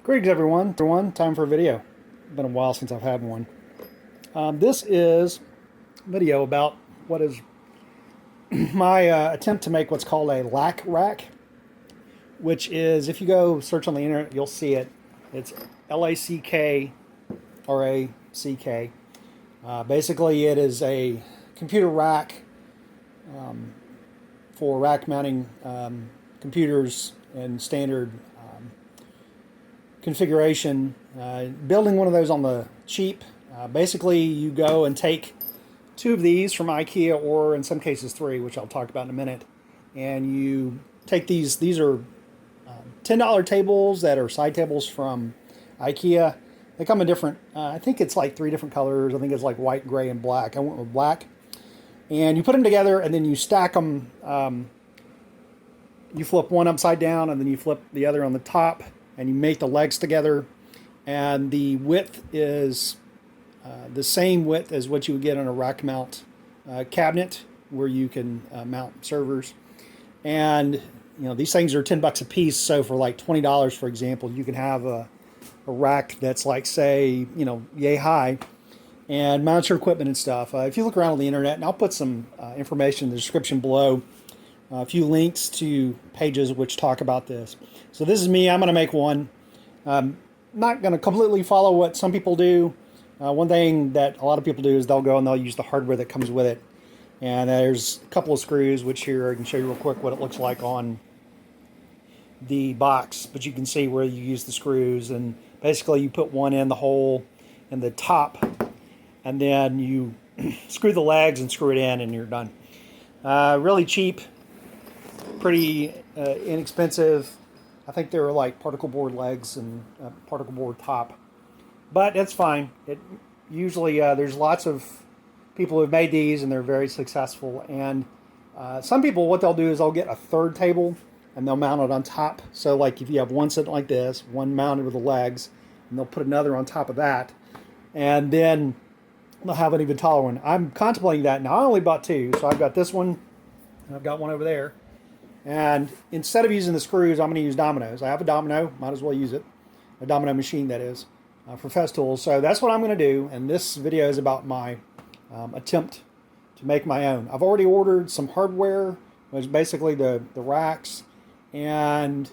Greetings everyone. Time for a video. Been a while since I've had one. This is a video about what is my attempt to make what's called a lack rack, which is, if you go search on the internet, you'll see it. It's L-A-C-K-R-A-C-K. Basically, it is a computer rack for rack mounting computers and standard configuration. Building one of those on the cheap. Basically, you go and take two of these from IKEA, or in some cases three, which I'll talk about in a minute. And you take these. These are $10 tables that are side tables from IKEA. They come in different, I think it's like 3 different colors. I think it's like white, gray, and black. I went with black. And you put them together, and then you stack them. You flip one upside down, and then you flip the other on the top, and you make the legs together. And the width is the same width as what you would get on a rack mount cabinet, where you can mount servers. And you know, these things are $10 a piece. So for like $20, for example, you can have a rack that's like, say, you know, yay high, and mount your equipment and stuff. If you look around on the internet, and I'll put some information in the description below, a few links to pages which talk about this. So this is me. I'm going to make one. Not going to completely follow what some people do. One thing that a lot of people do is they'll go and they'll use the hardware that comes with it. And there's a couple of screws, which here I can show you real quick what it looks like on the box. But you can see where you use the screws, and basically you put one in the hole in the top, and then you screw the legs and screw it in, and you're done. Really cheap, pretty inexpensive. I think they were like particle board legs and particle board top, but that's fine. It usually there's lots of people who've made these and they're very successful. And some people, what they'll do is they'll get a third table and they'll mount it on top. So like if you have one sitting like this, one mounted with the legs, and they'll put another on top of that, and then they'll have an even taller one. I'm contemplating that now. I only bought two, so I've got this one and I've got one over there. And instead of using the screws, I'm going to use Dominoes. I have a Domino, might as well use it. A Domino machine, that is, for Festool. So that's what I'm going to do. And this video is about my attempt to make my own. I've already ordered some hardware, which is basically the racks. And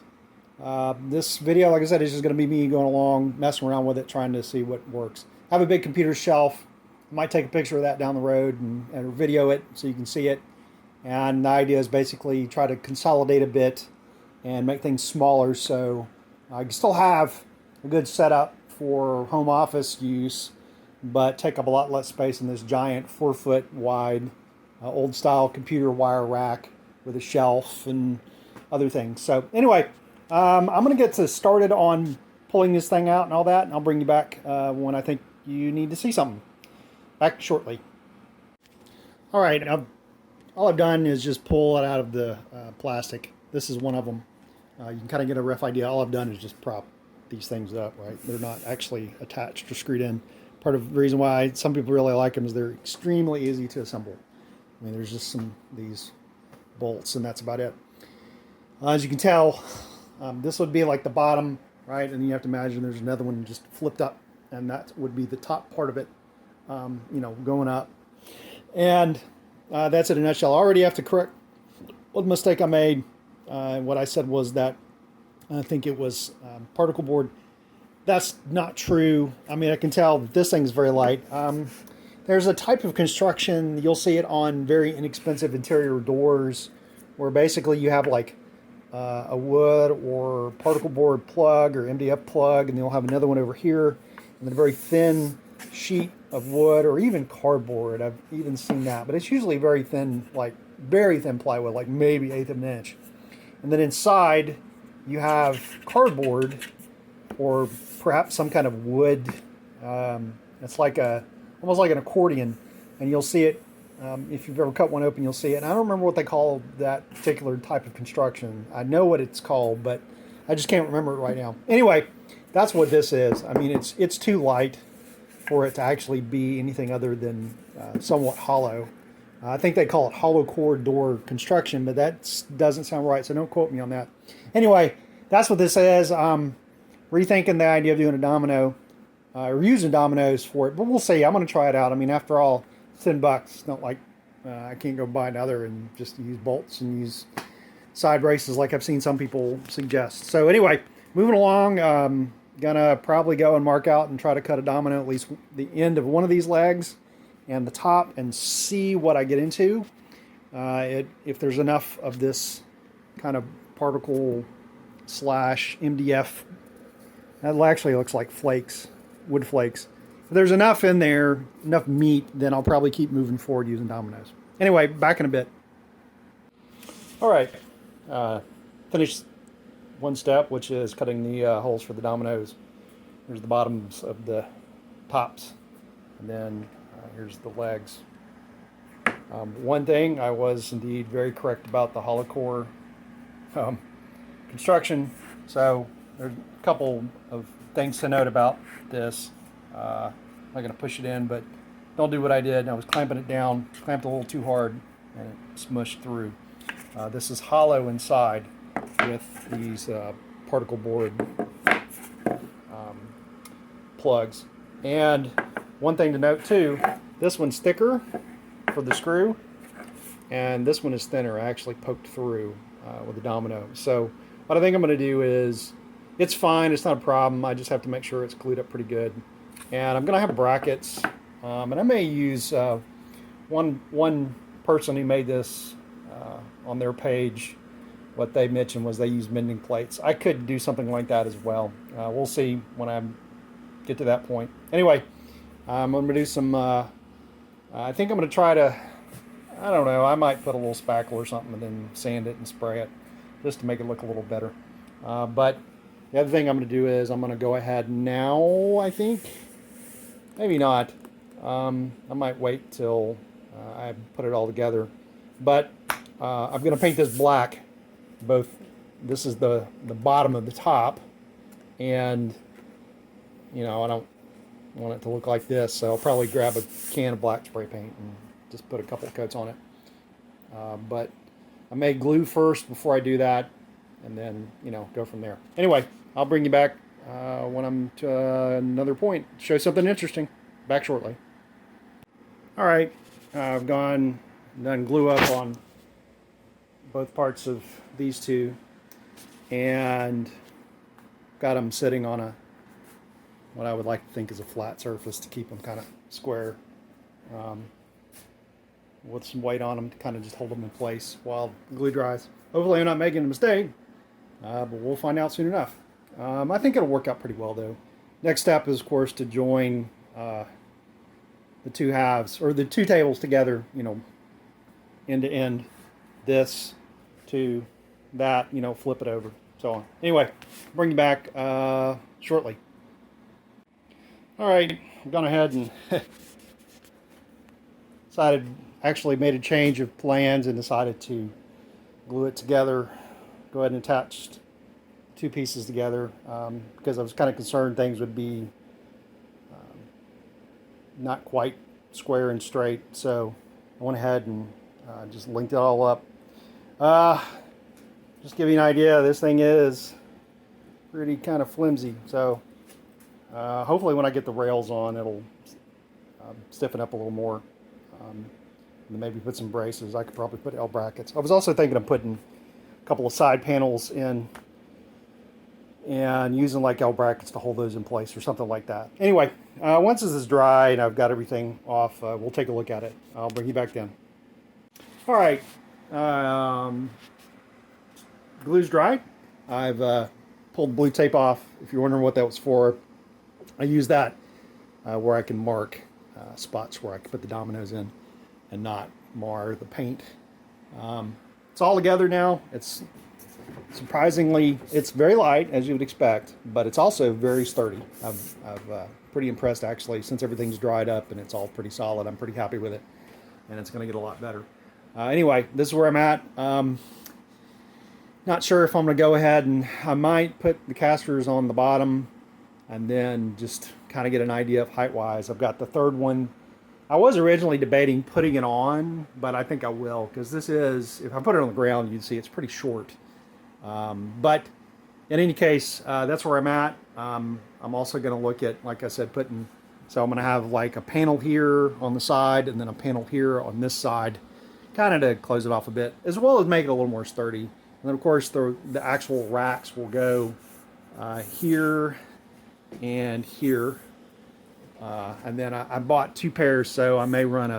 this video, like I said, is just going to be me going along, messing around with it, trying to see what works. I have a big computer shelf. I might take a picture of that down the road and video it so you can see it. And the idea is basically try to consolidate a bit and make things smaller, so I can still have a good setup for home office use, but take up a lot less space in this giant 4-foot wide old style computer wire rack with a shelf and other things. So anyway, I'm going to get started on pulling this thing out and all that, and I'll bring you back when I think you need to see something. Back shortly. All right. All I've done is just pull it out of the plastic. This is one of them. You can kind of get a rough idea. All I've done is just prop these things up, right? They're not actually attached or screwed in. Part of the reason why some people really like them is they're extremely easy to assemble. I mean, there's just these bolts, and that's about it. As you can tell, this would be like the bottom, right? And you have to imagine there's another one just flipped up, and that would be the top part of it, you know, going up. And that's it in a nutshell. I already have to correct what mistake I made. What I said was that I think it was particle board. That's not true. I mean, I can tell that this thing's very light. There's a type of construction, you'll see it on very inexpensive interior doors, where basically you have like a wood or particle board plug or MDF plug, and you'll have another one over here, and then a very thin sheet of wood, or even cardboard. I've even seen that, but it's usually very thin, like very thin plywood, like maybe 1/8 of an inch. And then inside you have cardboard, or perhaps some kind of wood. It's like almost like an accordion, and you'll see it if you've ever cut one open. You'll see it. And I don't remember what they call that particular type of construction. I know what it's called, but I just can't remember it right now. Anyway, that's what this is. I mean, it's too light for it to actually be anything other than somewhat hollow. I think they call it hollow core door construction, but that doesn't sound right, so don't quote me on that. Anyway, that's what this is. rethinking the idea of doing a domino or using dominoes for it, but we'll see. I'm going to try it out. I mean, after all, it's $10. It's not like I can't go buy another and just use bolts and use side braces like I've seen some people suggest. So anyway, moving along, gonna probably go and mark out and try to cut a domino, at least the end of one of these legs and the top, and see what I get into. If there's enough of this kind of particle slash MDF, that actually looks like flakes, wood flakes. If there's enough in there, enough meat, then I'll probably keep moving forward using dominoes. Anyway, back in a bit. All right, finished one step, which is cutting the holes for the dominoes. Here's the bottoms of the tops, and then here's the legs. One thing, I was indeed very correct about the hollow core construction. So there's a couple of things to note about this. I'm not going to push it in, but don't do what I did. I was clamping it down, clamped a little too hard, and it smushed through. This is hollow inside with these particle board plugs. And one thing to note too, this one's thicker for the screw, and this one is thinner. I actually poked through with the domino. So what I think I'm going to do is, it's fine, it's not a problem. I just have to make sure it's glued up pretty good. And I'm going to have brackets, and I may use one person who made this on their page. What they mentioned was they use mending plates. I could do something like that as well. We'll see when I get to that point. Anyway, I'm going to do some, I think I'm going to try to, I don't know, I might put a little spackle or something and then sand it and spray it just to make it look a little better. But the other thing I'm going to do is I'm going to go ahead now, I think. Maybe not. I might wait till I put it all together. But I'm going to paint this black. This is the bottom of the top, and I don't want it to look like this, so I'll probably grab a can of black spray paint and just put a couple of coats on it. But I may glue first before I do that, and then go from there. Anyway, I'll bring you back when I'm to another point. Show something interesting. Back shortly. All right, I've done glue up on both parts of these two, and got them sitting on what I would like to think is a flat surface to keep them kind of square, with some weight on them to kind of just hold them in place while the glue dries. Hopefully I'm not making a mistake, but we'll find out soon enough. I think it'll work out pretty well though. Next step is, of course, to join the two halves, or the two tables together, end to end, this to that, flip it over, so on. Anyway, bring you back shortly. All right, I've gone ahead and actually made a change of plans and decided to glue it together. Go ahead and attach two pieces together because I was kind of concerned things would be not quite square and straight. So I went ahead and just linked it all up. Just give you an idea, this thing is pretty kind of flimsy. So hopefully when I get the rails on, it'll stiffen up a little more. And maybe put some braces. I could probably put L brackets. I was also thinking of putting a couple of side panels in and using like L brackets to hold those in place or something like that. Anyway, once this is dry and I've got everything off, we'll take a look at it. I'll bring you back then. All right, glue's dry. I've pulled blue tape off. If you're wondering what that was for, I use that where I can mark spots where I can put the dominoes in and not mar the paint. It's all together now. It's surprisingly, it's very light, as you would expect, but it's also very sturdy. I'm pretty impressed, actually, since everything's dried up and it's all pretty solid. I'm pretty happy with it, and it's going to get a lot better. Anyway, this is where I'm at. Not sure if I'm going to go ahead, and I might put the casters on the bottom and then just kind of get an idea of height-wise. I've got the third one. I was originally debating putting it on, but I think I will, because this is, if I put it on the ground, you'd see it's pretty short. But in any case, that's where I'm at. I'm also going to look at, like I said, so I'm going to have like a panel here on the side and then a panel here on this side, kind of to close it off a bit, as well as make it a little more sturdy. And then of course the actual racks will go here and here. And then I bought 2 pairs, so I may run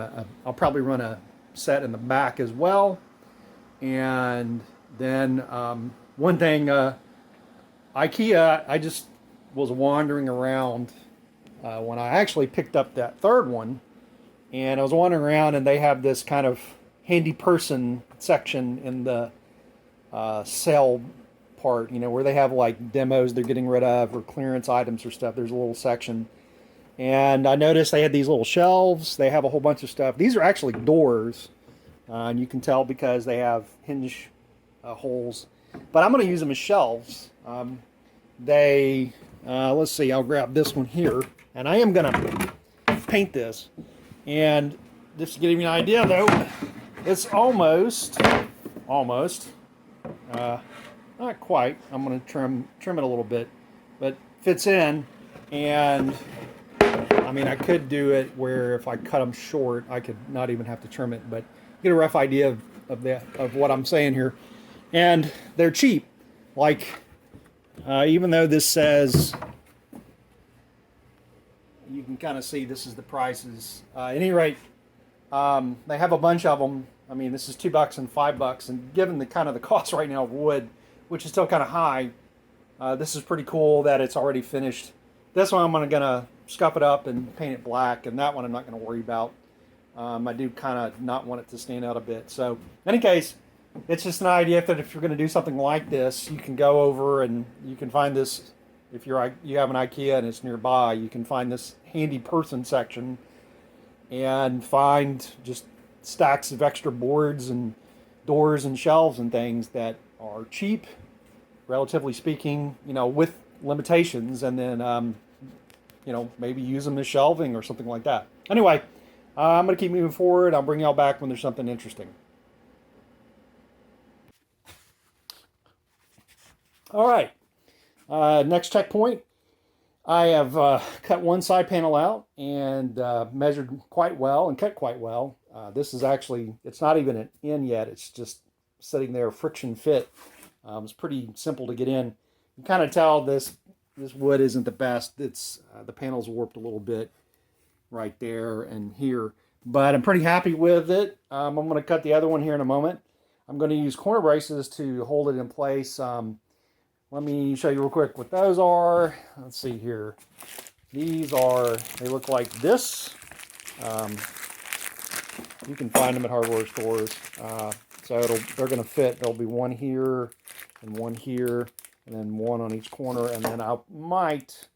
I'll probably run a set in the back as well. And then one thing, IKEA, I just was wandering around when I actually picked up that third one, and I was wandering around, and they have this kind of handy person section in the sale part, where they have like demos they're getting rid of or clearance items or stuff. There's a little section. And I noticed they had these little shelves. They have a whole bunch of stuff. These are actually doors, and you can tell because they have hinge holes. But I'm going to use them as shelves. Let's see, I'll grab this one here, and I am going to paint this. And just to give you an idea, though, it's almost, not quite. I'm going to trim it a little bit, but fits in. And I mean, I could do it where if I cut them short, I could not even have to trim it, but get a rough idea of what I'm saying here. And they're cheap. Like, even though this says, you can kind of see this is the prices. At any rate, they have a bunch of them. I mean, this is $2 and $5, and given the kind of the cost right now of wood, which is still kind of high, this is pretty cool that it's already finished. This one I'm gonna scuff it up and paint it black, and that one I'm not gonna worry about. I do kind of not want it to stand out a bit. So, in any case, it's just an idea that if you're gonna do something like this, you can go over and you can find this. If you have an IKEA and it's nearby, you can find this handy person section and find just stacks of extra boards and doors and shelves and things that are cheap, relatively speaking, with limitations, and then maybe use them as shelving or something like that. Anyway, I'm going to keep moving forward. I'll bring y'all back when there's something interesting. All right, next checkpoint. I have cut one side panel out and measured quite well and cut quite well. This is actually, it's not even in yet. It's just sitting there friction fit. It's pretty simple to get in. You kind of tell this wood isn't the best. It's the panel's warped a little bit right there and here, but I'm pretty happy with it. I'm going to cut the other one here in a moment. I'm going to use corner braces to hold it in place. Let me show you real quick what those are. Let's see here. They look like this. You can find them at hardware stores. So they're going to fit. There'll be one here and one here, and then one on each corner, and then I might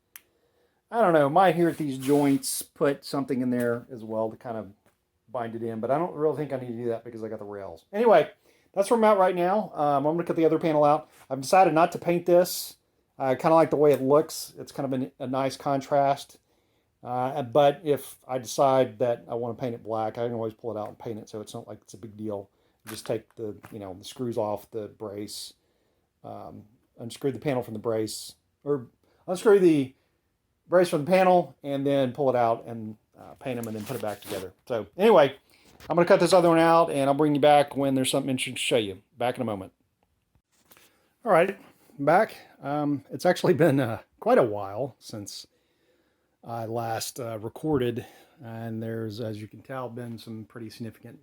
here at these joints put something in there as well to kind of bind it in, but I don't really think I need to do that because I got the rails. Anyway, that's where I'm at right now. I'm going to cut the other panel out. I've decided not to paint this. I kind of like the way it looks. It's kind of a nice contrast. But if I decide that I want to paint it black, I can always pull it out and paint it, so it's not like it's a big deal. Just take the screws off the brace, unscrew the panel from the brace, or unscrew the brace from the panel, and then pull it out and paint them and then put it back together. So anyway, I'm going to cut this other one out, and I'll bring you back when there's something interesting to show you. Back in a moment. All right, I'm back. It's actually been quite a while since I last recorded, and there's, as you can tell, been some pretty significant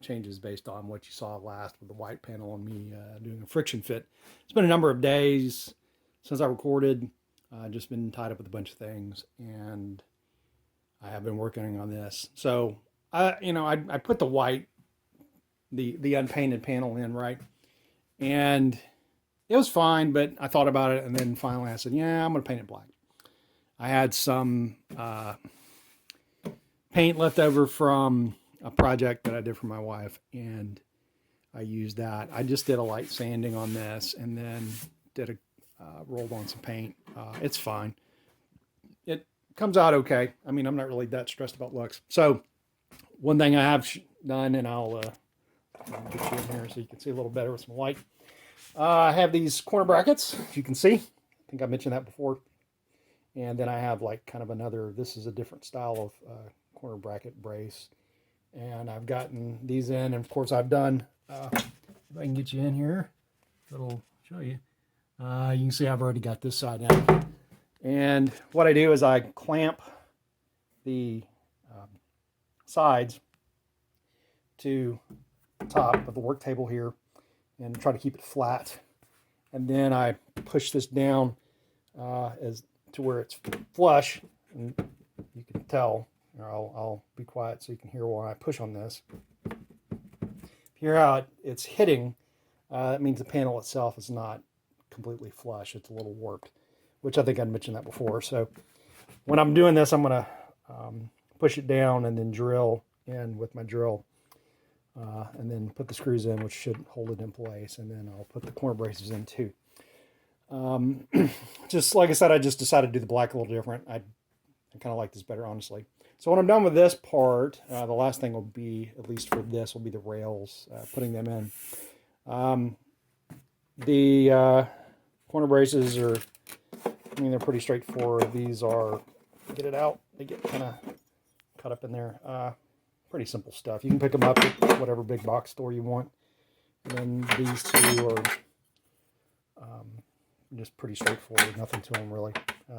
changes based on what you saw last with the white panel and me doing a friction fit. It's been a number of days since I recorded. I've just been tied up with a bunch of things, and I have been working on this. So I put the white, the unpainted panel in, right, and it was fine, but I thought about it, and then finally I said, yeah, I'm going to paint it black. I had some paint left over from a project that I did for my wife, and I used that. I just did a light sanding on this, and then rolled on some paint. It's fine. It comes out okay. I mean, I'm not really that stressed about looks. So one thing I have done, and I'll get you in here so you can see a little better with some light. I have these corner brackets, as you can see. I think I mentioned that before. And then I have like kind of another, this is a different style of corner bracket brace. And I've gotten these in, and of course I've done, if I can get you in here, it'll show you. You can see I've already got this side in. And what I do is I clamp the sides to the top of the work table here and try to keep it flat. And then I push this down as to where it's flush, and you can tell, or I'll be quiet so you can hear when I push on this. If you hear how it's hitting, that means the panel itself is not completely flush. It's a little warped, which I think I'd mentioned that before. So when I'm doing this, I'm going to push it down and then drill in with my drill, and then put the screws in, which should hold it in place, and then I'll put the corner braces in too. Just like I said, I just decided to do the black a little different. I kind of like this better, honestly. So when I'm done with this part, the last thing will be, at least for this, will be the rails, putting them in. The corner braces are, I mean, they're pretty straightforward. These are, get it out, they get kind of cut up in there. Pretty simple stuff. You can pick them up at whatever big box store you want. And then these two are just pretty straightforward, nothing to them really.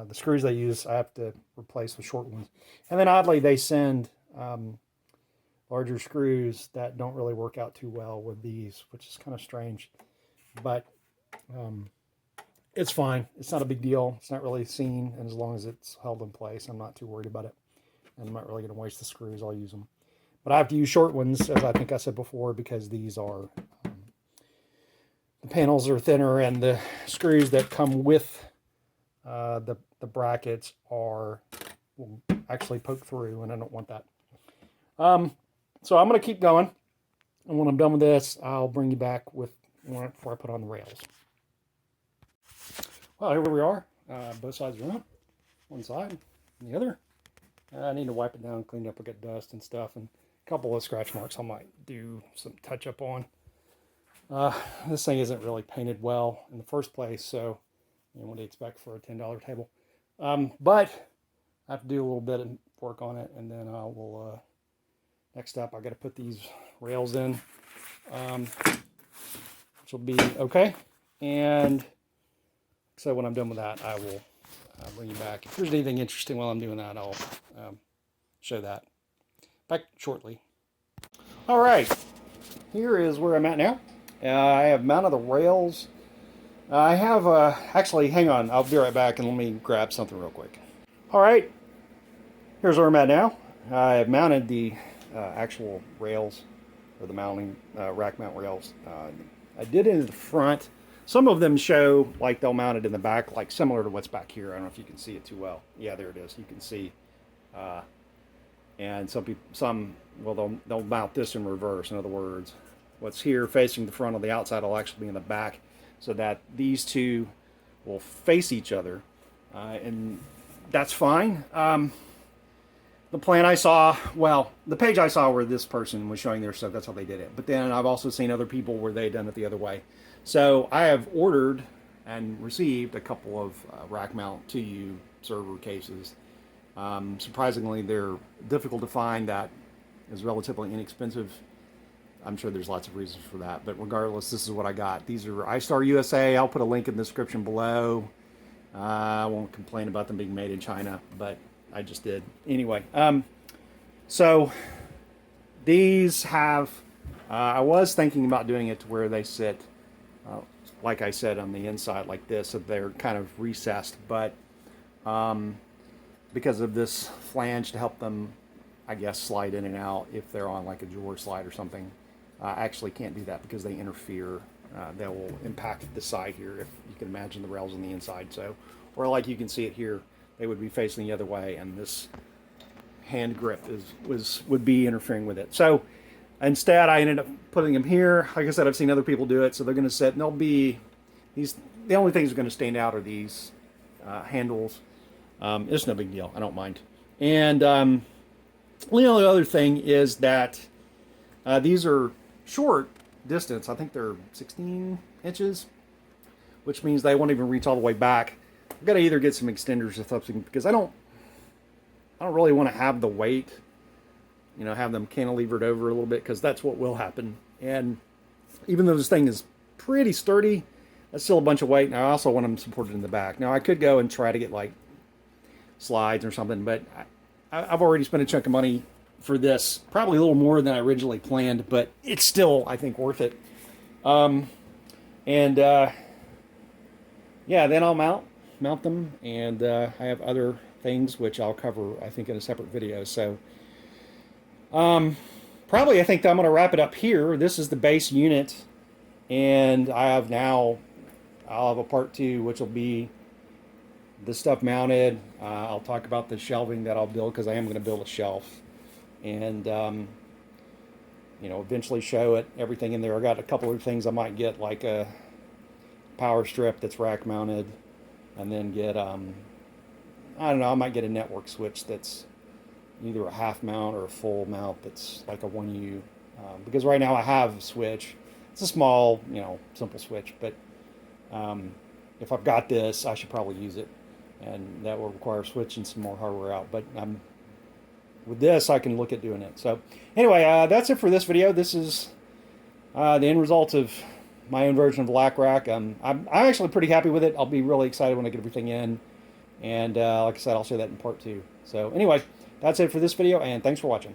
The screws they use, I have to replace with short ones. And then oddly, they send larger screws that don't really work out too well with these, which is kind of strange. But it's fine. It's not a big deal. It's not really seen, and as long as it's held in place, I'm not too worried about it. And I'm not really going to waste the screws. I'll use them. But I have to use short ones, as I think I said before, because these are, the panels are thinner, and the screws that come with the brackets will actually poke through, and I don't want that. So I'm going to keep going, and when I'm done with this, I'll bring you back with one before I put on the rails. Well, here we are. Both sides are up. One side and the other. I need to wipe it down, clean it up. I got dust and stuff, and a couple of scratch marks I might do some touch up on. This thing isn't really painted well in the first place, so you know, what do you expect for a $10 table? But I have to do a little bit of work on it, and then I will, next up, I got to put these rails in, which will be okay. And so when I'm done with that, I will bring you back. If there's anything interesting while I'm doing that, I'll show that. Back shortly. All right, here is where I'm at now. I have mounted the rails. I have, actually, hang on, I'll be right back and let me grab something real quick. All right, here's where I'm at now. I have mounted the actual rails, or the mounting, rack mount rails. I did it in the front. Some of them show like they'll mount it in the back, like similar to what's back here. I don't know if you can see it too well. Yeah, there it is. You can see. And some well, they'll mount this in reverse. In other words, what's here facing the front on the outside will actually be in the back, so that these two will face each other, and that's fine. The plan I saw, well, the page I saw where this person was showing their stuff, that's how they did it. But then I've also seen other people where they done it the other way. So I have ordered and received a couple of rack mount 2U server cases. Surprisingly, they're difficult to find. That is relatively inexpensive. I'm sure there's lots of reasons for that, but regardless, this is what I got. These are iStar USA. I'll put a link in the description below. I won't complain about them being made in China, but I just did. Anyway, so these have, I was thinking about doing it to where they sit, like I said, on the inside like this, so they're kind of recessed, but because of this flange to help them, I guess, slide in and out if they're on like a drawer slide or something, I actually can't do that because they interfere. They will impact the side here, if you can imagine the rails on the inside. So, or like you can see it here, they would be facing the other way, and this hand grip would be interfering with it. So instead, I ended up putting them here. Like I said, I've seen other people do it, so they're going to sit, and they'll be these. The only things that are going to stand out are these handles. It's no big deal. I don't mind. And the only other thing is that these are short distance. I think they're 16 inches. which means they won't even reach all the way back. I've got to either get some extenders or something, because I don't really want to have the weight, you know, have them cantilevered over a little bit, because that's what will happen. And even though this thing is pretty sturdy, that's still a bunch of weight, and I also want them supported in the back. Now, I could go and try to get like slides or something, but I've already spent a chunk of money for this, probably a little more than I originally planned, but it's still, I think, worth it. Yeah, then I'll mount them, and I have other things which I'll cover, I think, in a separate video. So probably I think I'm going to wrap it up here. This is the base unit, and I'll have a part 2, which will be the stuff mounted. I'll talk about the shelving that I'll build, because I am going to build a shelf, and you know, eventually show it, everything in there. I got a couple of things I might get, like a power strip that's rack mounted, and then get I don't know, I might get a network switch that's either a half mount or a full mount that's like a 1U, because right now I have a switch. It's a small, you know, simple switch, but if I've got this, I should probably use it, and that will require switching some more hardware out, but with this I can look at doing it. So anyway, that's it for this video. This is the end result of my own version of the Lack Rack. I'm actually pretty happy with it. I'll be really excited when I get everything in, and like I said, I'll show that in part 2. So anyway, that's it for this video, and thanks for watching.